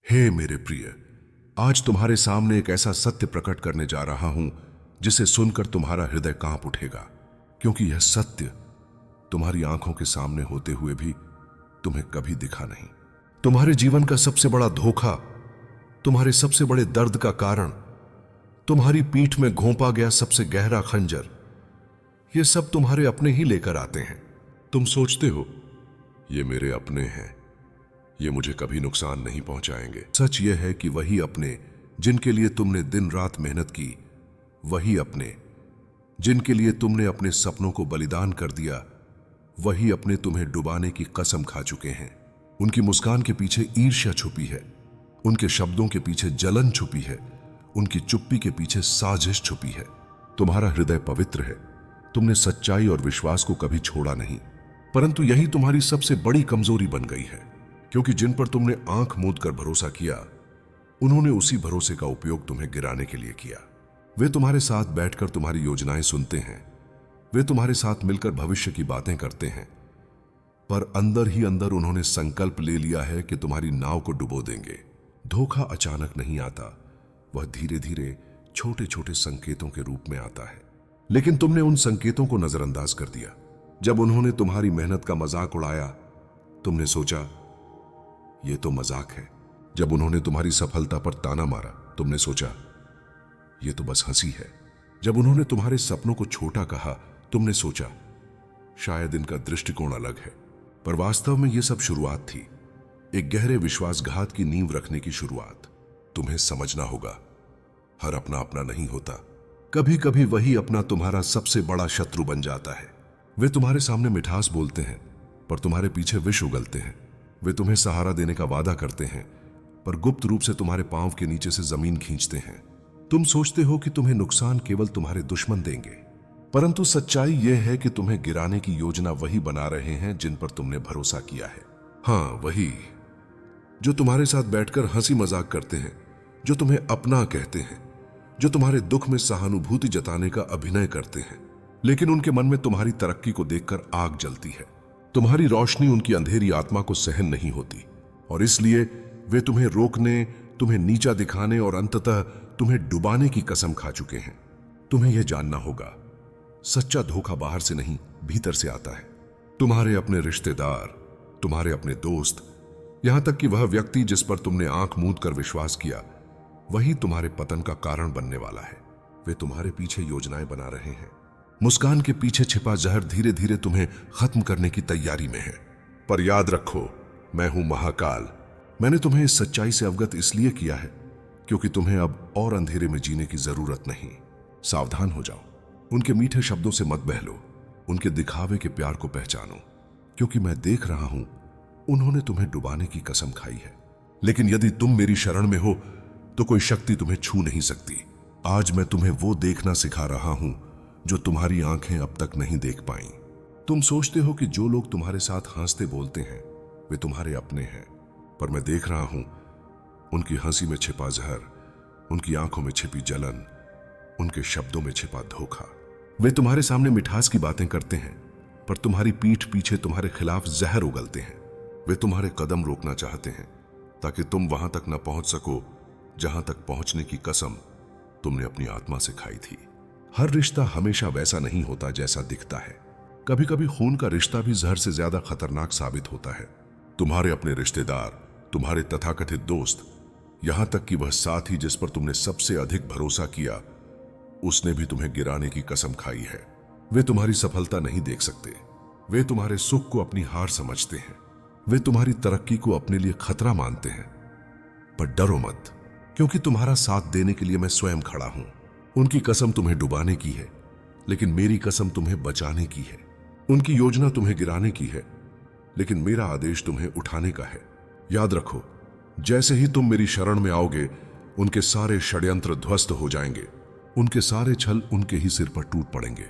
हे मेरे प्रिय, आज तुम्हारे सामने एक ऐसा सत्य प्रकट करने जा रहा हूं जिसे सुनकर तुम्हारा हृदय कांप उठेगा, क्योंकि यह सत्य तुम्हारी आंखों के सामने होते हुए भी तुम्हें कभी दिखा नहीं। तुम्हारे जीवन का सबसे बड़ा धोखा, तुम्हारे सबसे बड़े दर्द का कारण, तुम्हारी पीठ में घोंपा गया सबसे गहरा खंजर, ये सब तुम्हारे अपने ही लेकर आते हैं। तुम सोचते हो ये मेरे अपने हैं, ये मुझे कभी नुकसान नहीं पहुंचाएंगे। सच यह है कि वही अपने जिनके लिए तुमने दिन रात मेहनत की, वही अपने जिनके लिए तुमने अपने सपनों को बलिदान कर दिया, वही अपने तुम्हें डुबाने की कसम खा चुके हैं। उनकी मुस्कान के पीछे ईर्ष्या छुपी है, उनके शब्दों के पीछे जलन छुपी है, उनकी चुप्पी के पीछे साजिश छुपी है। तुम्हारा हृदय पवित्र है, तुमने सच्चाई और विश्वास को कभी छोड़ा नहीं, परंतु यही तुम्हारी सबसे बड़ी कमजोरी बन गई है, क्योंकि जिन पर तुमने आंख मूंद कर भरोसा किया, उन्होंने उसी भरोसे का उपयोग तुम्हें गिराने के लिए किया। वे तुम्हारे साथ बैठकर तुम्हारी योजनाएं सुनते हैं, वे तुम्हारे साथ मिलकर भविष्य की बातें करते हैं, पर अंदर ही अंदर उन्होंने संकल्प ले लिया है कि तुम्हारी नाव को डुबो देंगे। धोखा अचानक नहीं आता, वह धीरे धीरे छोटे छोटे संकेतों के रूप में आता है। लेकिन तुमने उन संकेतों को नजरअंदाज कर दिया। जब उन्होंने तुम्हारी मेहनत का मजाक उड़ाया, तुमने सोचा ये तो मजाक है। जब उन्होंने तुम्हारी सफलता पर ताना मारा, तुमने सोचा ये तो बस हंसी है। जब उन्होंने तुम्हारे सपनों को छोटा कहा, तुमने सोचा शायद इनका दृष्टिकोण अलग है। पर वास्तव में यह सब शुरुआत थी, एक गहरे विश्वासघात की नींव रखने की शुरुआत। तुम्हें समझना होगा, हर अपना अपना नहीं होता। कभी कभी वही अपना तुम्हारा सबसे बड़ा शत्रु बन जाता है। वे तुम्हारे सामने मिठास बोलते हैं, पर तुम्हारे पीछे विष उगलते हैं। वे तुम्हें सहारा देने का वादा करते हैं, पर गुप्त रूप से तुम्हारे पांव के नीचे से जमीन खींचते हैं। तुम सोचते हो कि तुम्हें नुकसान केवल तुम्हारे दुश्मन देंगे, परंतु सच्चाई यह है कि तुम्हें गिराने की योजना वही बना रहे हैं जिन पर तुमने भरोसा किया है। हाँ, वही जो तुम्हारे साथ बैठकर हंसी मजाक करते हैं, जो तुम्हें अपना कहते हैं, जो तुम्हारे दुख में सहानुभूति जताने का अभिनय करते हैं, लेकिन उनके मन में तुम्हारी तरक्की को देखकर आग जलती है। तुम्हारी रोशनी उनकी अंधेरी आत्मा को सहन नहीं होती, और इसलिए वे तुम्हें रोकने, तुम्हें नीचा दिखाने और अंततः तुम्हें डुबाने की कसम खा चुके हैं। तुम्हें यह जानना होगा, सच्चा धोखा बाहर से नहीं, भीतर से आता है। तुम्हारे अपने रिश्तेदार, तुम्हारे अपने दोस्त, यहां तक कि वह व्यक्ति जिस पर तुमने आंख मूंद कर विश्वास किया, वही तुम्हारे पतन का कारण बनने वाला है। वे तुम्हारे पीछे योजनाएं बना रहे हैं। मुस्कान के पीछे छिपा जहर धीरे धीरे तुम्हें खत्म करने की तैयारी में है। पर याद रखो, मैं हूं महाकाल। मैंने तुम्हें इस सच्चाई से अवगत इसलिए किया है क्योंकि तुम्हें अब और अंधेरे में जीने की जरूरत नहीं। सावधान हो जाओ, उनके मीठे शब्दों से मत बहलो, उनके दिखावे के प्यार को पहचानो, क्योंकि मैं देख रहा हूं उन्होंने तुम्हें डुबाने की कसम खाई है। लेकिन यदि तुम मेरी शरण में हो तो कोई शक्ति तुम्हें छू नहीं सकती। आज मैं तुम्हें वो देखना सिखा रहा हूं जो तुम्हारी आंखें अब तक नहीं देख पाई। तुम सोचते हो कि जो लोग तुम्हारे साथ हंसते बोलते हैं वे तुम्हारे अपने हैं, पर मैं देख रहा हूं उनकी हंसी में छिपा जहर, उनकी आंखों में छिपी जलन, उनके शब्दों में छिपा धोखा। वे तुम्हारे सामने मिठास की बातें करते हैं, पर तुम्हारी पीठ पीछे तुम्हारे खिलाफ जहर उगलते हैं। वे तुम्हारे कदम रोकना चाहते हैं ताकि तुम वहां तक न पहुंच सको जहां तक पहुंचने की कसम तुमने अपनी आत्मा से खाई थी। हर रिश्ता हमेशा वैसा नहीं होता जैसा दिखता है। कभी कभी खून का रिश्ता भी जहर से ज्यादा खतरनाक साबित होता है। तुम्हारे अपने रिश्तेदार, तुम्हारे तथाकथित दोस्त, यहां तक कि वह साथी जिस पर तुमने सबसे अधिक भरोसा किया, उसने भी तुम्हें गिराने की कसम खाई है। वे तुम्हारी सफलता नहीं देख सकते, वे तुम्हारे सुख को अपनी हार समझते हैं, वे तुम्हारी तरक्की को अपने लिए खतरा मानते हैं। पर डरो मत, क्योंकि तुम्हारा साथ देने के लिए मैं स्वयं खड़ा हूं। उनकी कसम तुम्हें डुबाने की है, लेकिन मेरी कसम तुम्हें बचाने की है। उनकी योजना तुम्हें गिराने की है, लेकिन मेरा आदेश तुम्हें उठाने का है। याद रखो, जैसे ही तुम मेरी शरण में आओगे, उनके सारे षड्यंत्र ध्वस्त हो जाएंगे, उनके सारे छल उनके ही सिर पर टूट पड़ेंगे।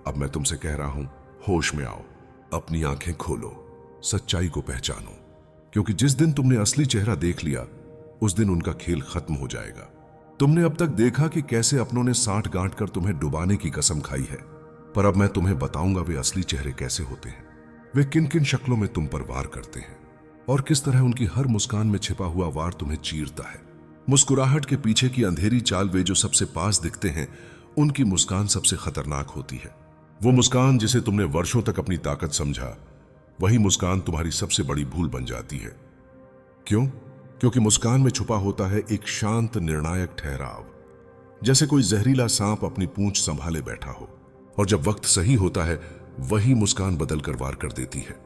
अब मैं तुमसे कह रहा हूं, होश में आओ, अपनी आंखें खोलो, सच्चाई को पहचानो, क्योंकि जिस दिन तुमने असली चेहरा देख लिया, उस दिन उनका खेल खत्म हो जाएगा। तुमने अब तक देखा कि कैसे अपनों ने साठ गांठ कर तुम्हें डुबाने की कसम खाई है, पर अब मैं तुम्हें बताऊंगा वे असली चेहरे कैसे होते हैं, वे किन किन शक्लों में तुम पर वार करते हैं। और किस तरह उनकी हर मुस्कान में छिपा हुआ वार तुम्हें चीरता है। मुस्कुराहट के पीछे की अंधेरी चाल वे जो सबसे पास दिखते हैं, उनकी मुस्कान सबसे खतरनाक होती है। वो मुस्कान जिसे तुमने वर्षों तक अपनी ताकत समझा, वही मुस्कान तुम्हारी सबसे बड़ी भूल बन जाती है। क्यों? क्योंकि मुस्कान में छुपा होता है एक शांत निर्णायक ठहराव, जैसे कोई जहरीला सांप अपनी पूंछ संभाले बैठा हो, और जब वक्त सही होता है वही मुस्कान बदलकर वार कर देती है।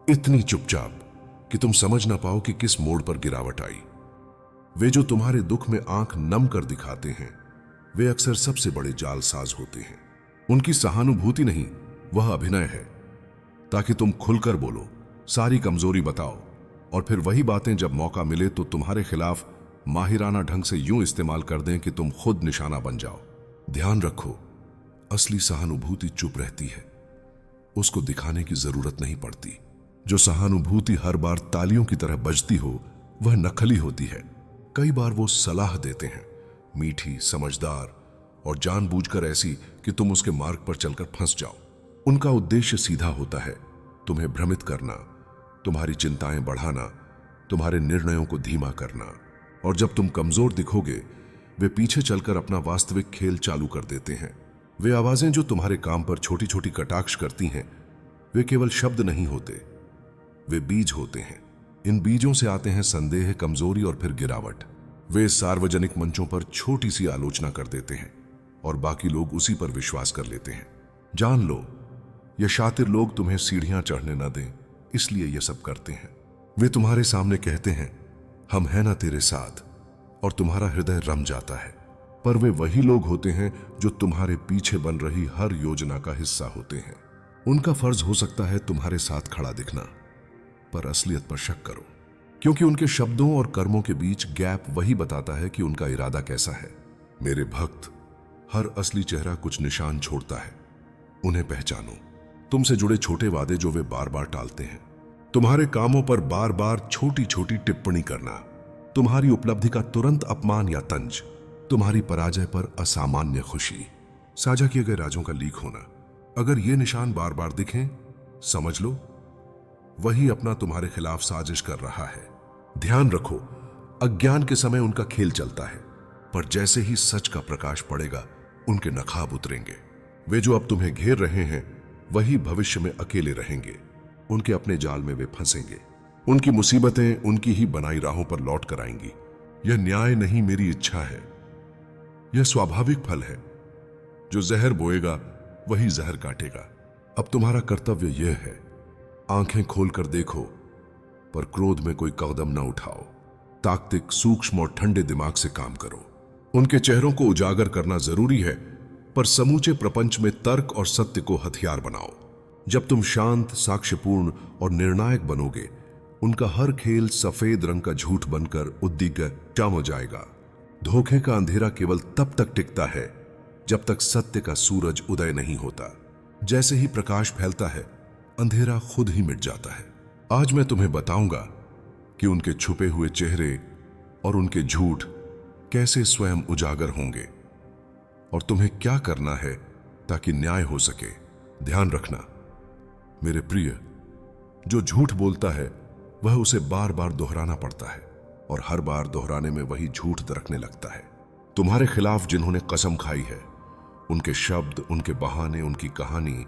इतनी चुपचाप कि तुम समझ ना पाओ कि किस मोड़ पर गिरावट आई। वे जो तुम्हारे दुख में आंख नम कर दिखाते हैं, वे अक्सर सबसे बड़े जालसाज होते हैं। उनकी सहानुभूति नहीं, वह अभिनय है, ताकि तुम खुलकर बोलो, सारी कमजोरी बताओ, और फिर वही बातें जब मौका मिले तो तुम्हारे खिलाफ माहिराना ढंग से यूं इस्तेमाल कर दें कि तुम खुद निशाना बन जाओ। ध्यान रखो, असली सहानुभूति चुप रहती है, उसको दिखाने की जरूरत नहीं पड़ती। जो सहानुभूति हर बार तालियों की तरह बजती हो, वह नकली होती है। कई बार वो सलाह देते हैं, मीठी, समझदार और जानबूझकर ऐसी कि तुम उसके मार्ग पर चलकर फंस जाओ। उनका उद्देश्य सीधा होता है, तुम्हें भ्रमित करना, तुम्हारी चिंताएं बढ़ाना, तुम्हारे निर्णयों को धीमा करना। और जब तुम कमजोर दिखोगे, वे पीछे चलकर अपना वास्तविक खेल चालू कर देते हैं। वे आवाजें जो तुम्हारे काम पर छोटी छोटी कटाक्ष करती हैं, वे केवल शब्द नहीं होते, वे बीज होते हैं। इन बीजों से आते हैं संदेह, कमजोरी और फिर गिरावट। वे सार्वजनिक मंचों पर छोटी सी आलोचना कर देते हैं और बाकी लोग उसी पर विश्वास कर लेते हैं। जान लो, ये शातिर लोग तुम्हें सीढ़ियां चढ़ने न दें, इसलिए ये सब करते हैं। वे तुम्हारे सामने कहते हैं, हम हैं ना तेरे साथ, और तुम्हारा हृदय रम जाता है। पर वे वही लोग होते हैं जो तुम्हारे पीछे बन रही हर योजना का हिस्सा होते हैं। उनका फर्ज हो सकता है तुम्हारे साथ खड़ा दिखना, पर असलियत पर शक करो, क्योंकि उनके शब्दों और कर्मों के बीच गैप वही बताता है कि उनका इरादा कैसा है। मेरे भक्त, हर असली चेहरा कुछ निशान छोड़ता है, उन्हें पहचानो। तुमसे जुड़े छोटे वादे जो वे बार बार टालते हैं, तुम्हारे कामों पर बार बार छोटी छोटी टिप्पणी करना, तुम्हारी उपलब्धि का तुरंत अपमान या तंज, तुम्हारी पराजय पर असामान्य खुशी, साझा किए गए राजों का लीक होना। अगर ये निशान बार बार दिखें, समझ लो वही अपना तुम्हारे खिलाफ साजिश कर रहा है। ध्यान रखो, अज्ञान के समय उनका खेल चलता है, पर जैसे ही सच का प्रकाश पड़ेगा, उनके नखाब उतरेंगे। वे जो अब तुम्हें घेर रहे हैं, वही भविष्य में अकेले रहेंगे। उनके अपने जाल में वे फंसेंगे। उनकी मुसीबतें उनकी ही बनाई राहों पर लौट कर आएंगी। यह न्याय नहीं, मेरी इच्छा है। यह स्वाभाविक फल है। जो जहर बोएगा वही जहर काटेगा। अब तुम्हारा कर्तव्य यह है, आंखें खोलकर देखो, पर क्रोध में कोई कदम न उठाओ। ताक्तिक, सूक्ष्म और ठंडे दिमाग से काम करो। उनके चेहरों को उजागर करना जरूरी है, पर समूचे प्रपंच में तर्क और सत्य को हथियार बनाओ। जब तुम शांत, साक्ष्यपूर्ण और निर्णायक बनोगे, उनका हर खेल सफेद रंग का झूठ बनकर उद्दिग्टम हो जाएगा। धोखे का अंधेरा केवल तब तक टिकता है जब तक सत्य का सूरज उदय नहीं होता। जैसे ही प्रकाश फैलता है, अंधेरा खुद ही मिट जाता है। आज मैं तुम्हें बताऊंगा कि उनके छुपे हुए चेहरे और उनके झूठ कैसे स्वयं उजागर होंगे, और तुम्हें क्या करना है ताकि न्याय हो सके। ध्यान रखना मेरे प्रिय, जो झूठ बोलता है वह उसे बार बार दोहराना पड़ता है, और हर बार दोहराने में वही झूठ दरकने लगता है। तुम्हारे खिलाफ जिन्होंने कसम खाई है, उनके शब्द, उनके बहाने, उनकी कहानी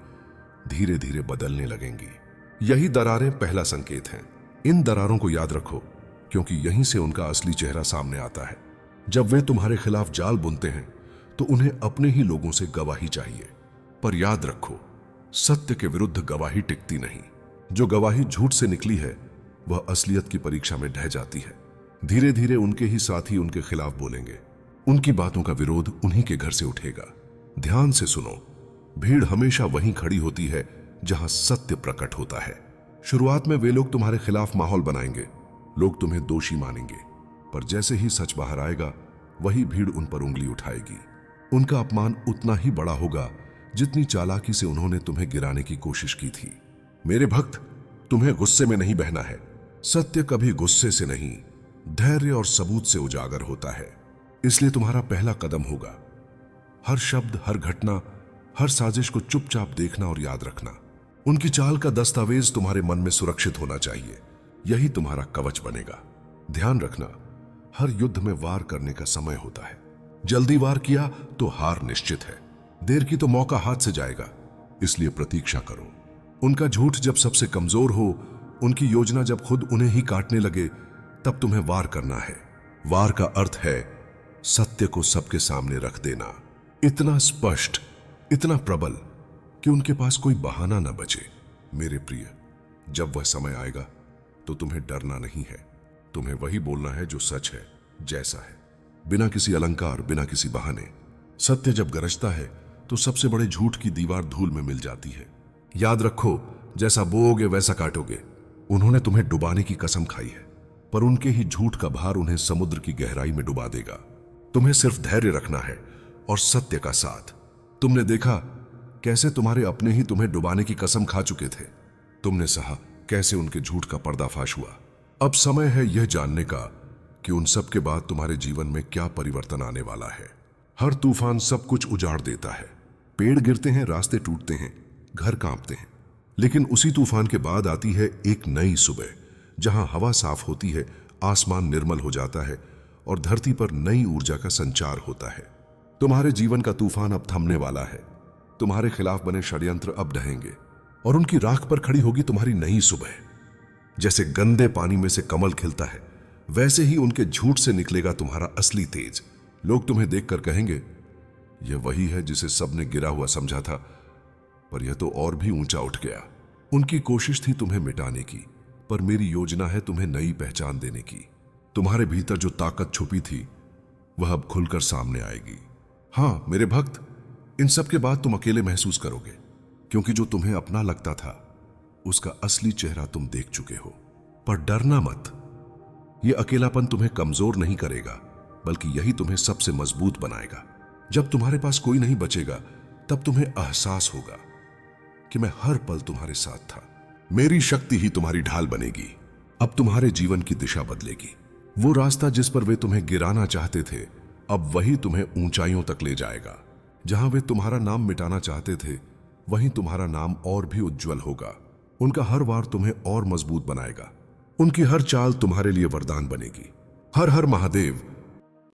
धीरे धीरे बदलने लगेंगी। यही दरारें पहला संकेत हैं। इन दरारों को याद रखो, क्योंकि यहीं से उनका असली चेहरा सामने आता है। जब वे तुम्हारे खिलाफ जाल बुनते हैं, तो उन्हें अपने ही लोगों से गवाही चाहिए। पर याद रखो, सत्य के विरुद्ध गवाही टिकती नहीं। जो गवाही झूठ से निकली है, वह असलियत की परीक्षा में ढह जाती है। धीरे धीरे उनके ही साथी उनके खिलाफ बोलेंगे। उनकी बातों का विरोध उन्हीं के घर से उठेगा। ध्यान से सुनो, भीड़ हमेशा वहीं खड़ी होती है जहां सत्य प्रकट होता है। शुरुआत में वे लोग तुम्हारे खिलाफ माहौल बनाएंगे, लोग तुम्हें दोषी मानेंगे, पर जैसे ही सच बाहर आएगा, वही भीड़ उन पर उंगली उठाएगी। उनका अपमान उतना ही बड़ा होगा जितनी चालाकी से उन्होंने तुम्हें गिराने की कोशिश की थी। मेरे भक्त, तुम्हें गुस्से में नहीं बहना है। सत्य कभी गुस्से से नहीं, धैर्य और सबूत से उजागर होता है। इसलिए तुम्हारा पहला कदम होगा हर शब्द, हर घटना, हर साजिश को चुपचाप देखना और याद रखना। उनकी चाल का दस्तावेज तुम्हारे मन में सुरक्षित होना चाहिए। यही तुम्हारा कवच बनेगा। ध्यान रखना, हर युद्ध में वार करने का समय होता है। जल्दी वार किया तो हार निश्चित है, देर की तो मौका हाथ से जाएगा। इसलिए प्रतीक्षा करो। उनका झूठ जब सबसे कमजोर हो, उनकी योजना जब खुद उन्हें ही काटने लगे, तब तुम्हें वार करना है। वार का अर्थ है सत्य को सबके सामने रख देना, इतना स्पष्ट, इतना प्रबल कि उनके पास कोई बहाना न बचे। मेरे प्रिय, जब वह समय आएगा तो तुम्हें डरना नहीं है। तुम्हें वही बोलना है जो सच है, जैसा है, बिना किसी अलंकार, बिना किसी बहाने। सत्य जब गरजता है तो सबसे बड़े झूठ की दीवार धूल में मिल जाती है। याद रखो, जैसा बोओगे वैसा काटोगे। उन्होंने तुम्हें डुबाने की कसम खाई है, पर उनके ही झूठ का भार उन्हें समुद्र की गहराई में डुबा देगा। तुम्हें सिर्फ धैर्य रखना है और सत्य का साथ। तुमने देखा कैसे तुम्हारे अपने ही तुम्हें डुबाने की कसम खा चुके थे। तुमने सहा कैसे उनके झूठ का पर्दाफाश हुआ। अब समय है यह जानने का कि उन सब के बाद तुम्हारे जीवन में क्या परिवर्तन आने वाला है। हर तूफान सब कुछ उजाड़ देता है। पेड़ गिरते हैं, रास्ते टूटते हैं, घर कांपते हैं, लेकिन उसी तूफान के बाद आती है एक नई सुबह, जहां हवा साफ होती है, आसमान निर्मल हो जाता है और धरती पर नई ऊर्जा का संचार होता है। तुम्हारे जीवन का तूफान अब थमने वाला है। तुम्हारे खिलाफ बने षड्यंत्र अब ढहेंगे और उनकी राख पर खड़ी होगी तुम्हारी नई सुबह। जैसे गंदे पानी में से कमल खिलता है, वैसे ही उनके झूठ से निकलेगा तुम्हारा असली तेज। लोग तुम्हें देखकर कहेंगे, यह वही है जिसे सबने गिरा हुआ समझा था, पर यह तो और भी ऊंचा उठ गया। उनकी कोशिश थी तुम्हें मिटाने की, पर मेरी योजना है तुम्हें नई पहचान देने की। तुम्हारे भीतर जो ताकत छुपी थी वह अब खुलकर सामने आएगी। हां मेरे भक्त, इन सब के बाद तुम अकेले महसूस करोगे, क्योंकि जो तुम्हें अपना लगता था उसका असली चेहरा तुम देख चुके हो। पर डरना मत, यह अकेलापन तुम्हें कमजोर नहीं करेगा, बल्कि यही तुम्हें सबसे मजबूत बनाएगा। जब तुम्हारे पास कोई नहीं बचेगा, तब तुम्हें एहसास होगा कि मैं हर पल तुम्हारे साथ था। मेरी शक्ति ही तुम्हारी ढाल बनेगी। अब तुम्हारे जीवन की दिशा बदलेगी। वो रास्ता जिस पर वे तुम्हें गिराना चाहते थे, अब वही तुम्हें ऊंचाइयों तक ले जाएगा। जहां वे तुम्हारा नाम मिटाना चाहते थे, वहीं तुम्हारा नाम और भी उज्जवल होगा। उनका हर वार तुम्हें और मजबूत बनाएगा। उनकी हर चाल तुम्हारे लिए वरदान बनेगी। हर हर महादेव।